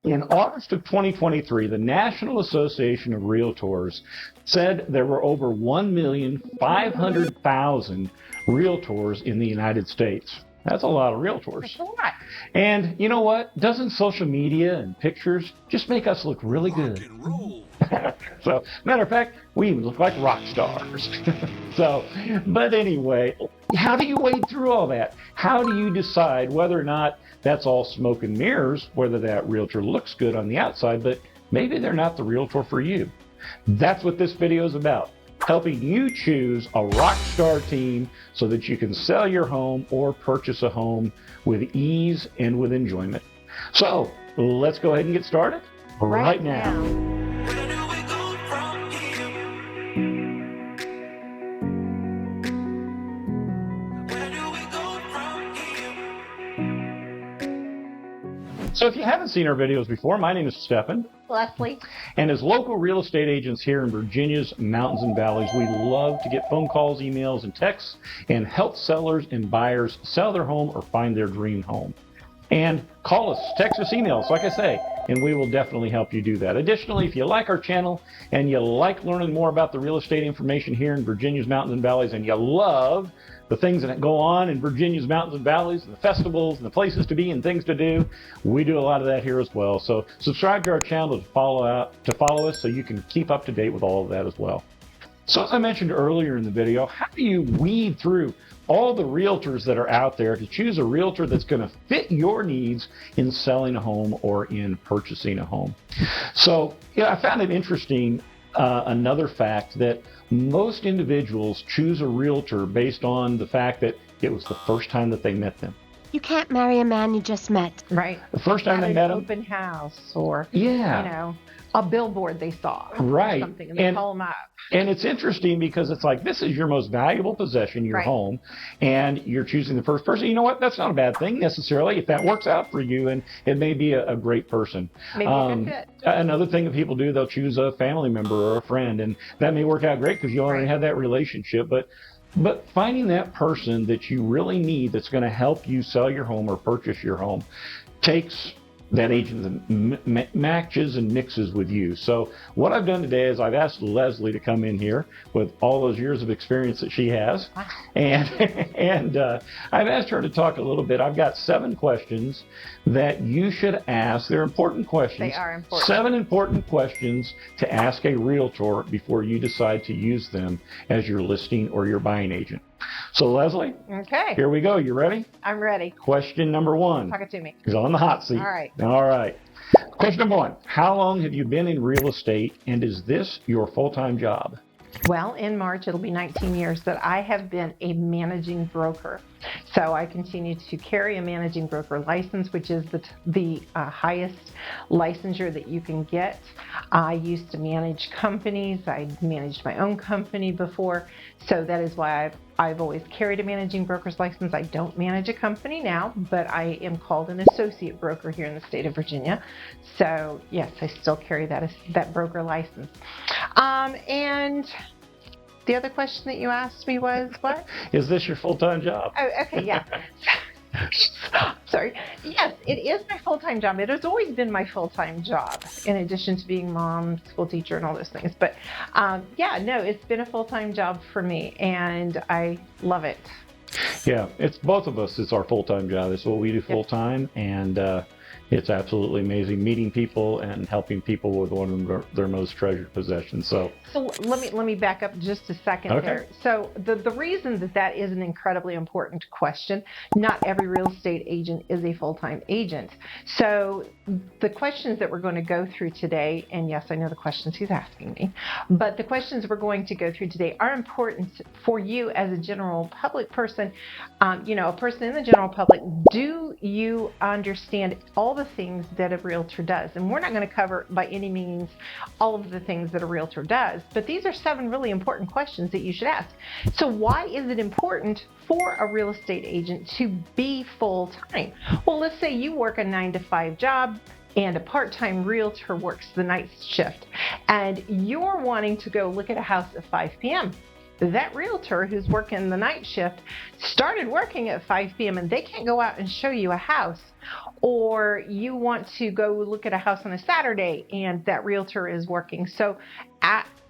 In August of 2023, the National Association of Realtors said there were over 1,500,000 realtors in the United States. That's a lot of realtors. That's a lot. And you know what? Doesn't social media and pictures just make us look really good? Rock and roll. So, matter of fact, we even look like rock stars. But anyway, how do you wade through all that? How do you decide whether or not that's all smoke and mirrors, whether that realtor looks good on the outside, but maybe they're not the realtor for you? That's what this video is about. Helping you choose a rock star team so that you can sell your home or purchase a home with ease and with enjoyment. So let's go ahead and get started right now. Where do we go from here? Where do we go from here? So if you haven't seen our videos before, my name is Stephen. Leslie. And as local real estate agents here in Virginia's mountains and valleys, we love to get phone calls, emails, and texts and help sellers and buyers sell their home or find their dream home. And call us, text us, email us, like I say, and we will definitely help you do that. Additionally, if you like our channel and you like learning more about the real estate information here in Virginia's mountains and valleys, and you love the things that go on in Virginia's mountains and valleys, and the festivals and the places to be and things to do, we do a lot of that here as well. So subscribe to our channel to follow us so you can keep up to date with all of that as well. So as I mentioned earlier in the video, how do you weed through all the realtors that are out there to choose a realtor that's going to fit your needs in selling a home or in purchasing a home? So I found it interesting, another fact, that most individuals choose a realtor based on the fact that it was the first time that they met them. You can't marry a man you just met. Right. The first time At they an met him. open house, or Yeah. a billboard they saw, Right. or something, and they call them up. And it's interesting because it's like, this is your most valuable possession, your Right. home, and you're choosing the first person. You know what? That's not a bad thing necessarily if that works out for you, and it may be a great person. Maybe a good fit. Another thing that people do, they'll choose a family member or a friend, and that may work out great because you already Right. have that relationship. But finding that person that you really need that's going to help you sell your home or purchase your home takes that agent that matches and mixes with you. So what I've done today is I've asked Leslie to come in here with all those years of experience that she has. Wow. And I've asked her to talk a little bit. I've got 7 questions that you should ask. They're important questions. They are important. 7 important questions to ask a realtor before you decide to use them as your listing or your buying agent. So Leslie, Okay. here we go. You ready? I'm ready. Question number 1. Talk it to me. He's on the hot seat. All right. All right. Question number 1. How long have you been in real estate, and is this your full-time job? Well, in March, it'll be 19 years that I have been a managing broker. So I continue to carry a managing broker license, which is the highest licensure that you can get. I used to manage companies. I managed my own company before. So that is why I've always carried a managing broker's license. I don't manage a company now, but I am called an associate broker here in the state of Virginia. So yes, I still carry that broker license. And the other question that you asked me was what? Is this your full-time job? Oh, okay, yeah. Sorry. Yes, it is my full-time job. It has always been my full-time job, in addition to being mom, school teacher, and all those things. But yeah, no, it's been a full-time job for me, and I love it. Yeah, it's both of us. It's our full-time job. It's what we do full-time, and it's absolutely amazing meeting people and helping people with one of their most treasured possessions. So let me back up just a second there. So the reason that is an incredibly important question, not every real estate agent is a full-time agent. So the questions that we're going to go through today, and yes, I know the questions he's asking me, but the questions we're going to go through today are important for you as a general public person, a person in the general public. Do you understand all the things that a realtor does? And we're not going to cover by any means all of the things that a realtor does, but these are 7 really important questions that you should ask. So why is it important for a real estate agent to be full-time? Well, let's say you work a 9-to-5 job and a part-time realtor works the night shift, and you're wanting to go look at a house at 5 p.m. That realtor who's working the night shift started working at 5 p.m. and they can't go out and show you a house. or you want to go look at a house on a Saturday and that realtor is working. So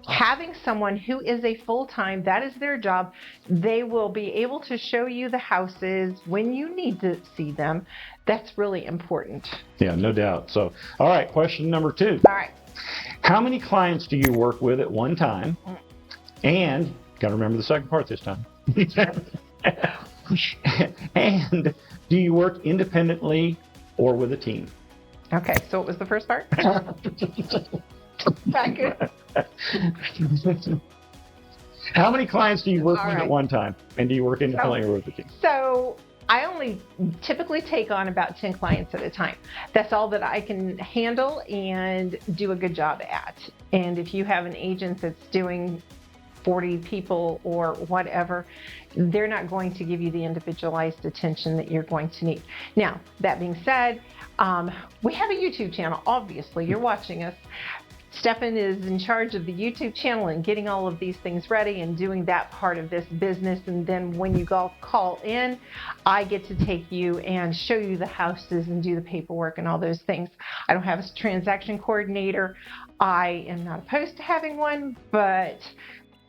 having someone who is a full-time, that is their job, they will be able to show you the houses when you need to see them. That's really important. Yeah, no doubt. So, all right, question number 2. All right. How many clients do you work with at one time? And, got to remember the second part this time. And do you work independently or with a team? Okay, so what was the first part? Back it. How many clients do you work All with right. at one time? And do you work independently or with a team? So I only typically take on about 10 clients at a time. That's all that I can handle and do a good job at. And if you have an agent that's doing 40 people or whatever, they're not going to give you the individualized attention that you're going to need. Now, that being said, we have a YouTube channel. Obviously, you're watching us. Stefan is in charge of the YouTube channel and getting all of these things ready and doing that part of this business. And then when you call in, I get to take you and show you the houses and do the paperwork and all those things. I don't have a transaction coordinator. I am not opposed to having one, but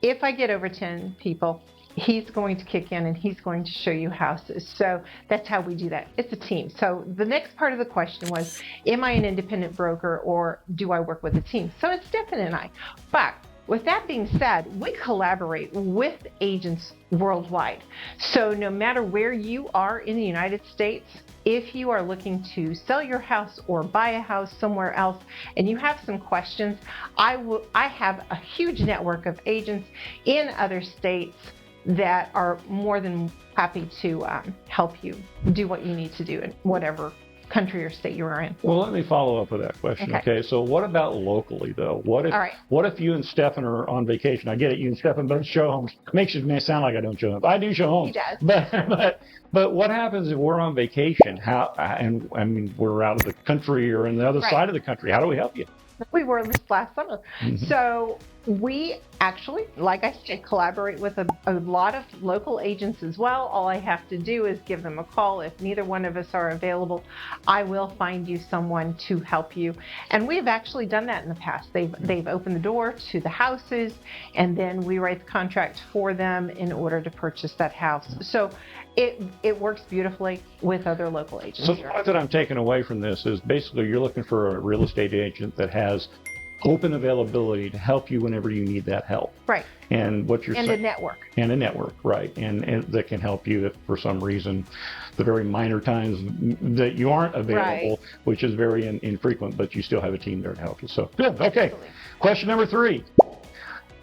if I get over 10 people, he's going to kick in and he's going to show you houses. So that's how we do that. It's a team. So the next part of the question was, am I an independent broker or do I work with a team? So it's Stefan and I. But with that being said, we collaborate with agents worldwide. So no matter where you are in the United States, if you are looking to sell your house or buy a house somewhere else and you have some questions, I have a huge network of agents in other states that are more than happy to help you do what you need to do in whatever country or state you are in. Well, let me follow up with that question. Okay, so what about locally, though? What if you and Stefan are on vacation? I get it, you and Stefan both show homes. Makes it sound like I don't show homes. I do show homes. He does. But what happens if we're on vacation? I mean, we're out of the country or in the other side of the country. How do we help you? We were this last summer. So we actually, like I said, collaborate with a lot of local agents as well. All I have to do is give them a call. If neither one of us are available, I will find you someone to help you. And we have actually done that in the past. They've opened the door to the houses, and then we write the contract for them in order to purchase that house. So it works beautifully with other local agents. So the part that I'm taking away from this is basically you're looking for a real estate agent that has open availability to help you whenever you need that help. Right. And what you're saying. And a network, right. And that can help you if for some reason the very minor times that you aren't available, which is very infrequent, but you still have a team there to help you. So good. Okay. Absolutely. Question number 3.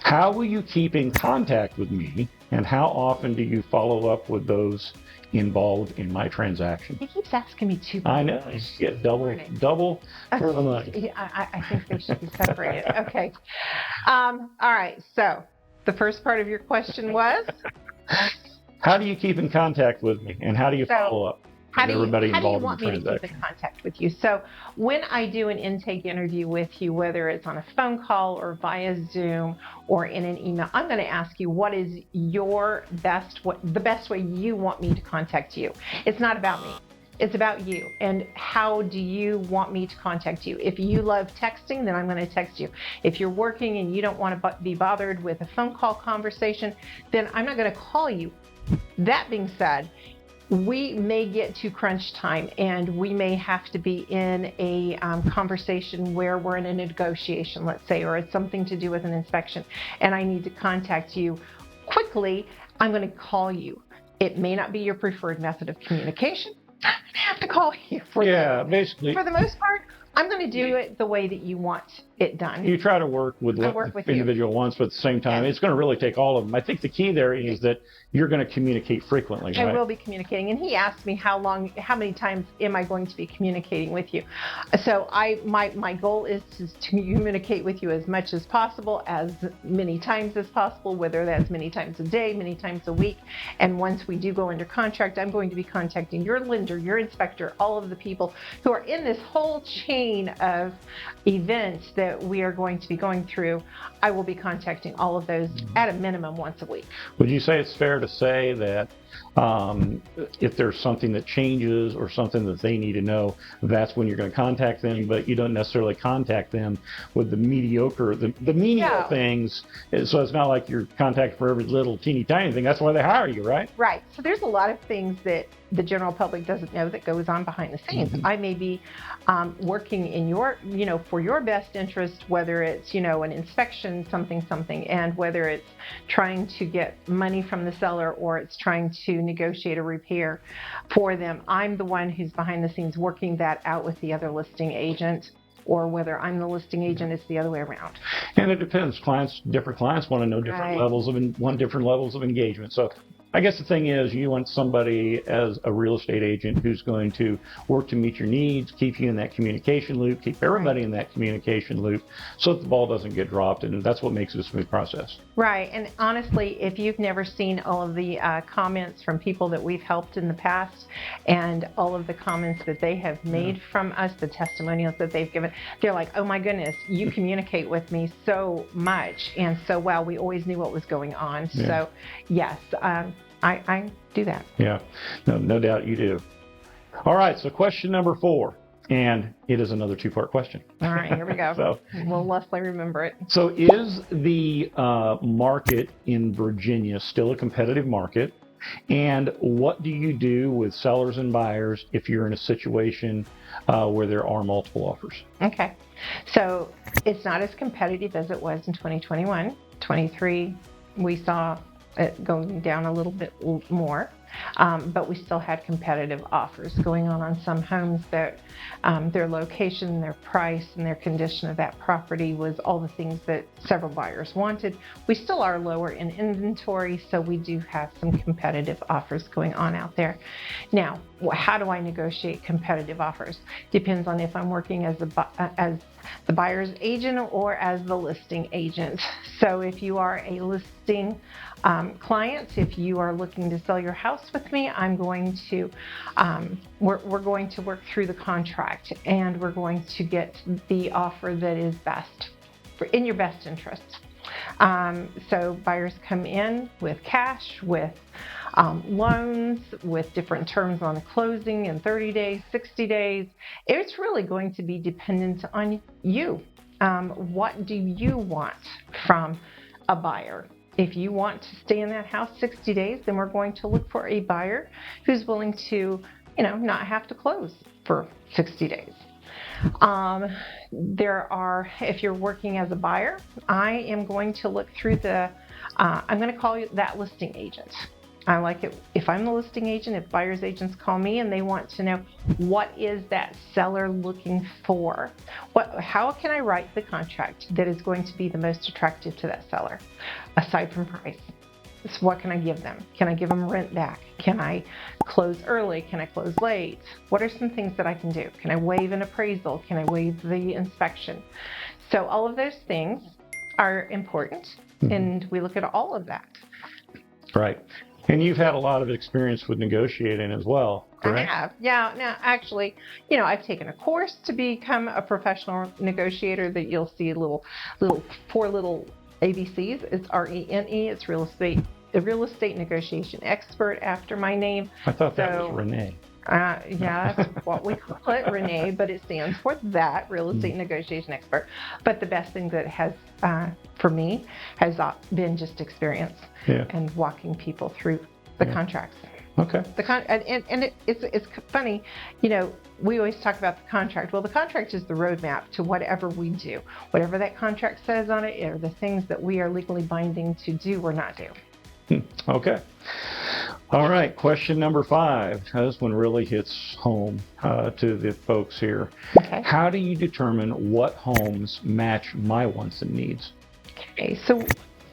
How will you keep in contact with me, and how often do you follow up with those involved in my transaction? He keeps asking me too. I know. You get double for the money. I think they should be separated. Okay. All right. So the first part of your question was? How do you keep in contact with me, and how do you follow up? How do you want me to transaction? keep in contact with you? So when I do an intake interview with you, whether it's on a phone call or via Zoom or in an email, I'm going to ask you what is the best way you want me to contact you. It's not about me. It's about you and how do you want me to contact you. If you love texting, then I'm going to text you. If you're working and you don't want to be bothered with a phone call conversation, then I'm not going to call you. That being said, we may get to crunch time and we may have to be in a conversation where we're in a negotiation, let's say, or it's something to do with an inspection and I need to contact you quickly. I'm going to call you. It may not be your preferred method of communication. I'm going to have to call you. Basically. For the most part, I'm going to do it the way that you want it done. You try to work with the individual once, but at the same time, it's going to really take all of them. I think the key there is that you're going to communicate frequently, right? I will be communicating. And he asked me how many times am I going to be communicating with you? So my goal is to communicate with you as much as possible, as many times as possible, whether that's many times a day, many times a week. And once we do go under contract, I'm going to be contacting your lender, your inspector, all of the people who are in this whole chain of events that we are going to be going through. I will be contacting all of those at a minimum once a week. Would you say it's fair to say that If there's something that changes or something that they need to know, that's when you're going to contact them, but you don't necessarily contact them with the mediocre, the menial things. So it's not like you're contacted for every little teeny tiny thing. That's why they hire you, right? Right. So there's a lot of things that the general public doesn't know that goes on behind the scenes. Mm-hmm. I may be working in your, for your best interest, whether it's, an inspection, something, and whether it's trying to get money from the seller or it's trying to negotiate a repair for them. I'm the one who's behind the scenes working that out with the other listing agent, or whether I'm the listing agent, it's the other way around. And it depends. Different clients want to know different levels of engagement. So I guess the thing is, you want somebody as a real estate agent who's going to work to meet your needs, keep you in that communication loop, keep everybody in that communication loop, so that the ball doesn't get dropped, and that's what makes it a smooth process. Right, and honestly, if you've never seen all of the comments from people that we've helped in the past, and all of the comments that they have made from us, the testimonials that they've given, they're like, oh my goodness, you communicate with me so much and so well. We always knew what was going on. Yeah. So yes, I do that. Yeah, no doubt you do. All right, so question number 4, and it is another 2-part question. All right, here we go. So, will Leslie remember it? So is the market in Virginia still a competitive market? And what do you do with sellers and buyers if you're in a situation where there are multiple offers? Okay, so it's not as competitive as it was in 2021. 23, we saw it going down a little bit more, but we still had competitive offers going on some homes that their location, their price, and their condition of that property was all the things that several buyers wanted. We still are lower in inventory, so we do have some competitive offers going on out there. Now, how do I negotiate competitive offers? Depends on if I'm working as the buyer's agent or as the listing agent. So if you are a listing client, if you are looking to sell your house with me, I'm going to we're going to work through the contract, and we're going to get the offer that is best in your best interest. So buyers come in with cash, with loans, with different terms on closing in 30 days, 60 days. It's really going to be dependent on you. What do you want from a buyer? If you want to stay in that house 60 days, then we're going to look for a buyer who's willing to, not have to close for 60 days. If you're working as a buyer, I am going to look through I'm going to call you that listing agent. I like it if I'm the listing agent, if buyer's agents call me and they want to know what is that seller looking for. How can I write the contract that is going to be the most attractive to that seller, aside from price? So what can I give them? Can I give them rent back? Can I close early? Can I close late? What are some things that I can do? Can I waive an appraisal? Can I waive the inspection? So all of those things are important, and we look at all of that. Right. And you've had a lot of experience with negotiating as well, correct? I have. Yeah. Now, actually, I've taken a course to become a professional negotiator that you'll see four little ABCs. It's RENE. It's a real estate negotiation expert after my name. I thought that was Renee. Yeah, that's what we call it, Renee, but it stands for that, real estate negotiation expert. But the best thing that has, for me, has been just experience and walking people through the contracts. Okay. It's funny, we always talk about the contract. Well, the contract is the roadmap to whatever we do. Whatever that contract says on it are the things that we are legally binding to do or not do. Okay. All right. Question number 5. This one really hits home to the folks here. Okay. How do you determine what homes match my wants and needs? Okay. So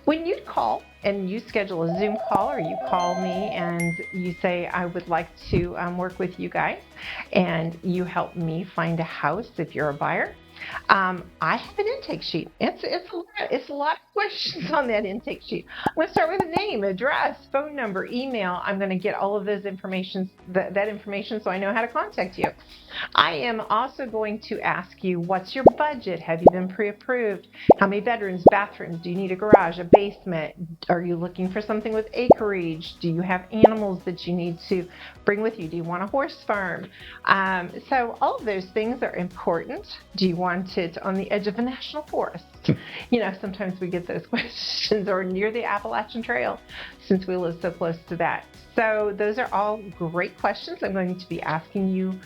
when you call and you schedule a Zoom call, or you call me and you say, I would like to work with you guys, and you help me find a house if you're a buyer, I have an intake sheet. It's a lot of questions on that intake sheet. I'm going to start with a name, address, phone number, email. I'm going to get all of those information, that information, so I know how to contact you. I am also going to ask you, what's your budget? Have you been pre-approved? How many bedrooms, bathrooms? Do you need a garage, a basement? Are you looking for something with acreage? Do you have animals that you need to bring with you? Do you want a horse farm? So all of those things are important. Do you want it on the edge of a national forest? Sometimes we get those questions, or near the Appalachian Trail, since we live so close to that. So those are all great questions. I'm going to be asking you,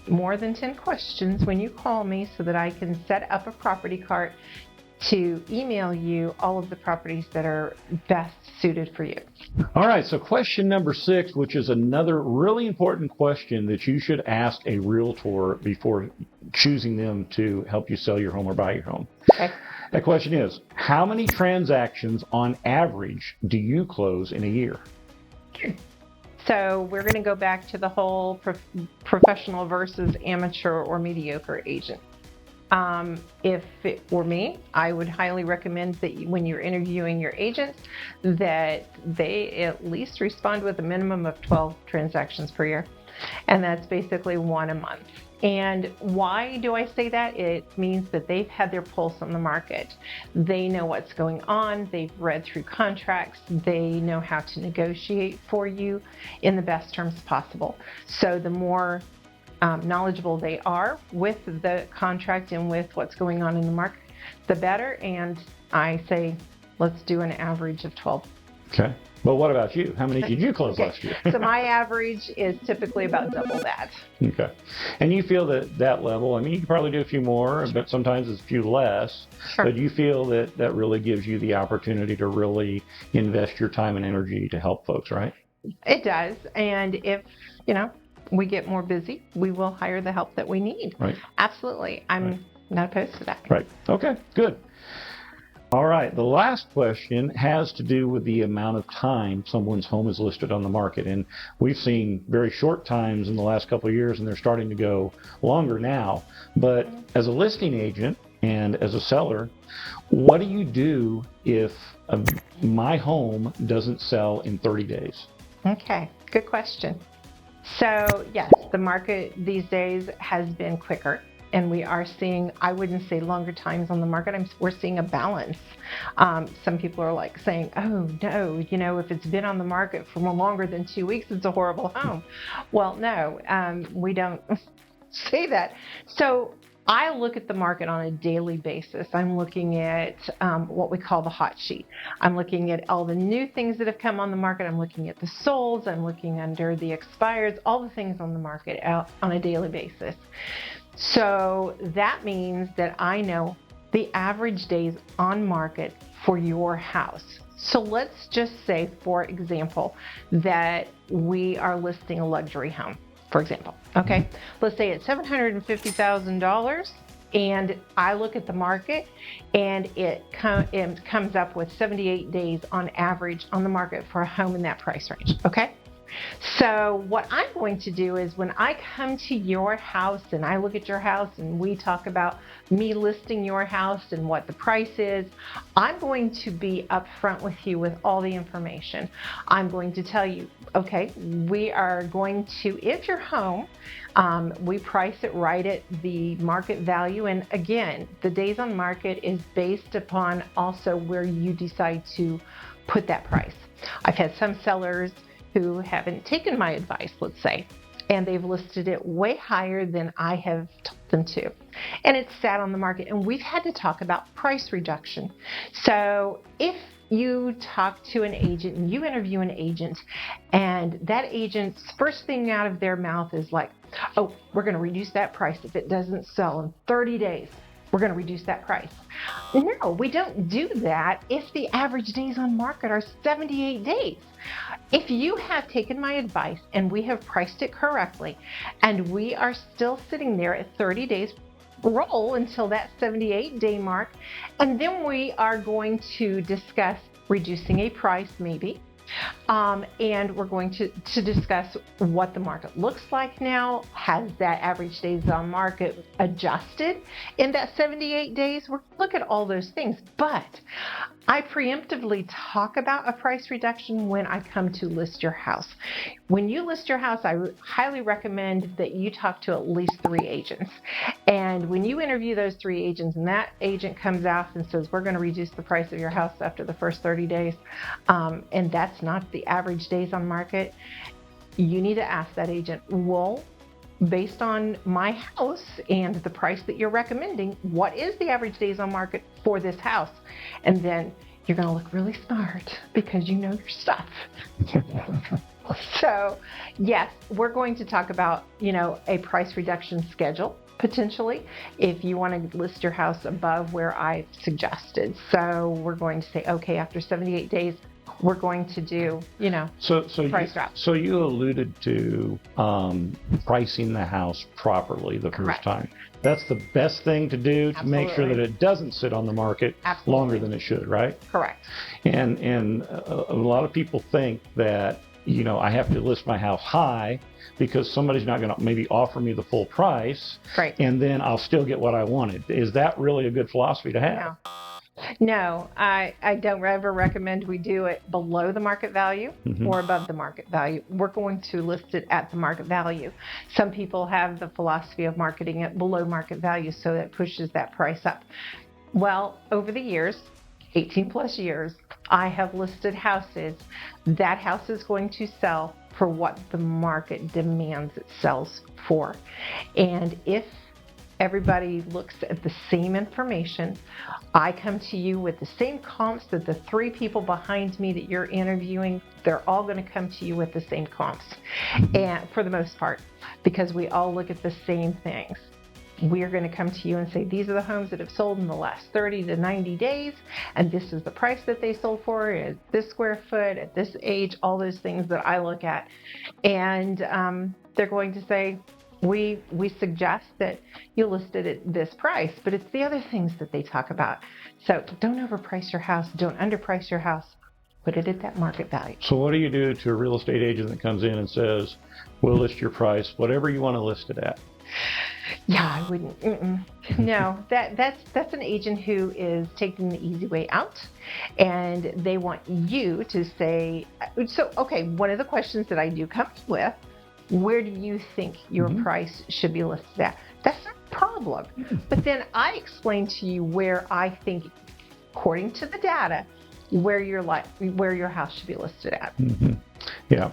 more than 10 questions when you call me so that I can set up a property cart to email you all of the properties that are best suited for you. All right, so question number 6, which is another really important question that you should ask a realtor before choosing them to help you sell your home or buy your home. Okay. That question is, how many transactions on average do you close in a year? So we're going to go back to the whole professional versus amateur or mediocre agent. If it were me, I would highly recommend that when you're interviewing your agents, that they at least respond with a minimum of 12 transactions per year. And that's basically 1 a month. And why do I say that? It means that they've had their pulse on the market. They know what's going on. They've read through contracts. They know how to negotiate for you in the best terms possible. So the more knowledgeable they are with the contract and with what's going on in the market, the better. And I say, let's do an average of 12. Okay. But what about you? How many did you close last year? So my average is typically about double that. Okay. And you feel that level, I mean, you can probably do a few more, but sometimes it's a few less. Sure. But you feel that really gives you the opportunity to really invest your time and energy to help folks, right? It does. And if, we get more busy, we will hire the help that we need. Right. Absolutely. I'm not opposed to that. Right. Okay, good. All right. The last question has to do with the amount of time someone's home is listed on the market. And we've seen very short times in the last couple of years, and they're starting to go longer now. But as a listing agent and as a seller, what do you do if my home doesn't sell in 30 days? Okay, good question. So yes, the market these days has been quicker, and we are seeing, I wouldn't say longer times on the market. We're seeing a balance. Some people are like saying, oh no, if it's been on the market for longer than 2 weeks, it's a horrible home. Well, no, we don't say that. So I look at the market on a daily basis. I'm looking at what we call the hot sheet. I'm looking at all the new things that have come on the market. I'm looking at the solds. I'm looking under the expireds, all the things on the market out on a daily basis. So that means that I know the average days on market for your house. So let's just say, for example, that we are listing a luxury home. For example, okay, let's say it's $750,000, and I look at the market, and it comes up with 78 days on average on the market for a home in that price range. Okay, so what I'm going to do is when I come to your house and I look at your house and we talk about me listing your house and what the price is, I'm going to be upfront with you with all the information. I'm going to tell you, okay, we are going to, if your home, we price it right at the market value. And again, the days on market is based upon also where you decide to put that price. I've had some sellers who haven't taken my advice, let's say, and they've listed it way higher than I have told them to. And it's sat on the market, and we've had to talk about price reduction. So if you talk to an agent and you interview an agent, and that agent's first thing out of their mouth is like, oh, we're going to reduce that price if it doesn't sell in 30 days. We're going to reduce that price. No, we don't do that if the average days on market are 78 days. If you have taken my advice and we have priced it correctly, and we are still sitting there at 30 days, roll until that 78-day mark, and then we are going to discuss reducing a price maybe. And we're going to discuss what the market looks like now. Has that average days on market adjusted in that 78 days? We're going to look at all those things. But I preemptively talk about a price reduction when I come to list your house. When you list your house, I highly recommend that you talk to at least 3 agents. And when you interview those 3 agents and that agent comes out and says, we're going to reduce the price of your house after the first 30 days, and that's not the average days on market, you need to ask that agent, well, based on my house and the price that you're recommending, what is the average days on market for this house? And then you're going to look really smart because you know your stuff. So, yes, we're going to talk about, a price reduction schedule, potentially, if you want to list your house above where I've suggested. So we're going to say, okay, after 78 days, we're going to do, price drop. So you alluded to pricing the house properly the Correct. first time. That's the best thing to do to make sure that Absolutely. it doesn't sit on the market Absolutely. longer than it should, right? Correct. And a lot of people think that, I have to list my house high because somebody's not going to maybe offer me the full price, Right. and then I'll still get what I wanted. Is that really a good philosophy to have? No, I don't ever recommend we do it below the market value or above the market value. We're going to list it at the market value. Some people have the philosophy of marketing it below market value, so that pushes that price up. Well, over the years, 18 plus years, I have listed houses. That house is going to sell for what the market demands it sells for. And if everybody looks at the same information, I come to you with the same comps that the 3 people behind me that you're interviewing, they're all going to come to you with the same comps. And for the most part, because we all look at the same things. We are going to come to you and say, these are the homes that have sold in the last 30 to 90 days, and this is the price that they sold for, at this square foot, at this age, all those things that I look at. And they're going to say, we suggest that you list it at this price, but it's the other things that they talk about. So don't overprice your house. Don't underprice your house. Put it at that market value. So what do you do to a real estate agent that comes in and says, we'll list your price, whatever you want to list it at? Yeah, I wouldn't. No, that's an agent who is taking the easy way out, and they want you to say, so, okay, one of the questions that I do come up with, where do you think your price should be listed at? That's not a problem. But then I explain to you where I think, according to the data, where your house should be listed at. Yeah,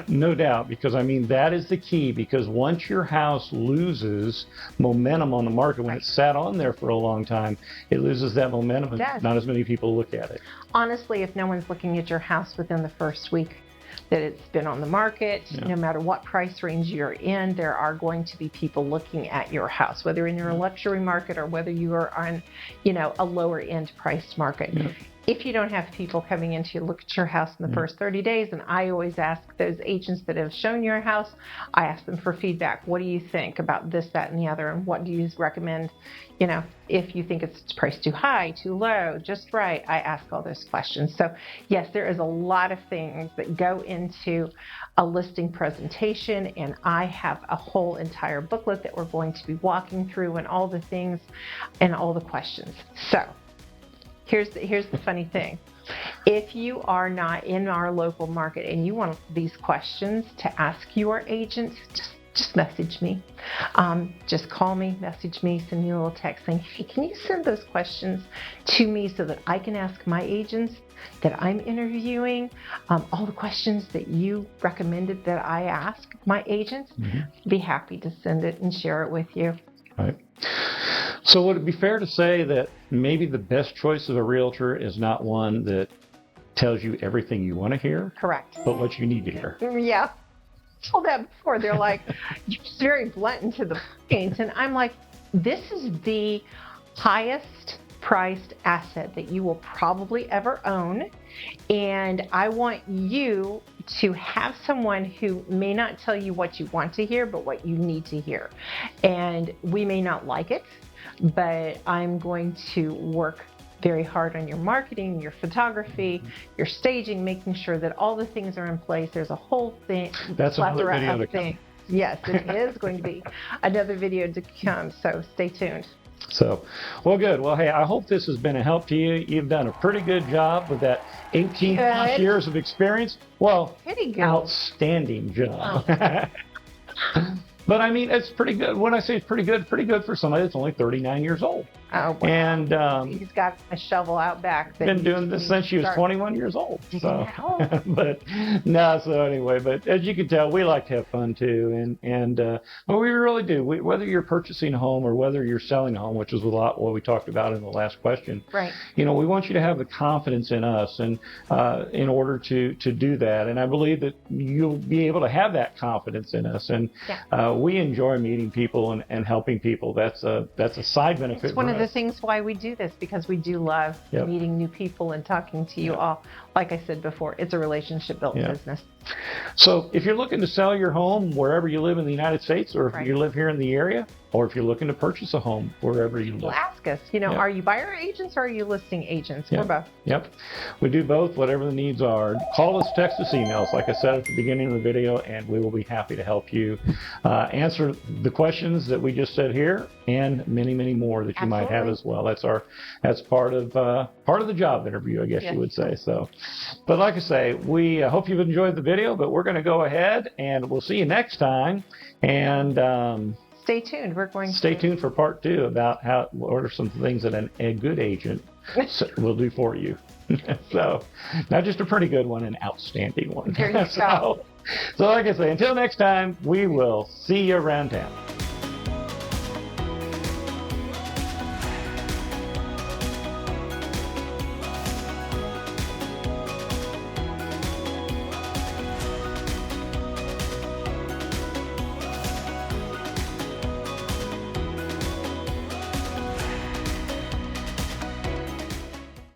no doubt, because that is the key, because once your house loses momentum on the market, when it's sat on there for a long time, it loses that momentum and not as many people look at it. Honestly, if no one's looking at your house within the first week that it's been on the market, no matter what price range you're in, there are going to be people looking at your house, whether in your luxury market or whether you are on, a lower end priced market. If you don't have people coming in to look at your house in the first 30 days, and I always ask those agents that have shown your house, I ask them for feedback. What do you think about this, that, and the other? And what do you recommend? If you think it's priced too high, too low, just right, I ask all those questions. So yes, there is a lot of things that go into a listing presentation, and I have a whole entire booklet that we're going to be walking through, and all the things and all the questions. So here's the funny thing. If you are not in our local market and you want these questions to ask your agents, just message me. Just call me, message me, send me a little text saying, hey, can you send those questions to me so that I can ask my agents that I'm interviewing all the questions that you recommended that I ask my agents? Be happy to send it and share it with you. Right. So would it be fair to say that maybe the best choice of a realtor is not one that tells you everything you want to hear? Correct. But what you need to hear? Yeah. I told that before. They're like, you're just very blunt and to the point. And I'm like, this is the highest priced asset that you will probably ever own. And I want you to have someone who may not tell you what you want to hear, but what you need to hear. And we may not like it, but I'm going to work very hard on your marketing, your photography, your staging, making sure that all the things are in place. There's a whole thing. That's another video to come. Yes, it is going to be another video to come. So stay tuned. So, well, good. Well, hey, I hope this has been a help to you. You've done a pretty good job with that 18 plus years of experience. Well, pretty good. Outstanding job. But I mean, it's pretty good. When I say it's pretty good for somebody that's only 39 years old. Oh, wow. And he's got a shovel out back. Been doing this since she was 21 years old. So, but no. So anyway, but as you can tell, we like to have fun too, and well, we really do. Whether you're purchasing a home or whether you're selling a home, which is a lot what we talked about in the last question. Right. You know, we want you to have the confidence in us, and in order to do that, and I believe that you'll be able to have that confidence in us, and we enjoy meeting people and helping people. That's a side benefit. It's one of the things why we do this, because we do love meeting new people and talking to you all. Like I said before, it's a relationship built business. So if you're looking to sell your home wherever you live in the United States, or if you live here in the area, or if you're looking to purchase a home wherever you live. Well, ask us, you know, are you buyer agents or are you listing agents? We're both. Yep. We do both, whatever the needs are. Call us, text us, email us, like I said at the beginning of the video, and we will be happy to help you answer the questions that we just said here, and many, many more that you might have as well. That's part of the job interview, I guess you would say. So, but like I say, we hope you've enjoyed the video, but we're going to go ahead and we'll see you next time. And stay tuned. Stay tuned for part 2 about what are some things that a good agent will do for you. So, not just a pretty good one, an outstanding one. There you go. So like I say, until next time, we will see you around town.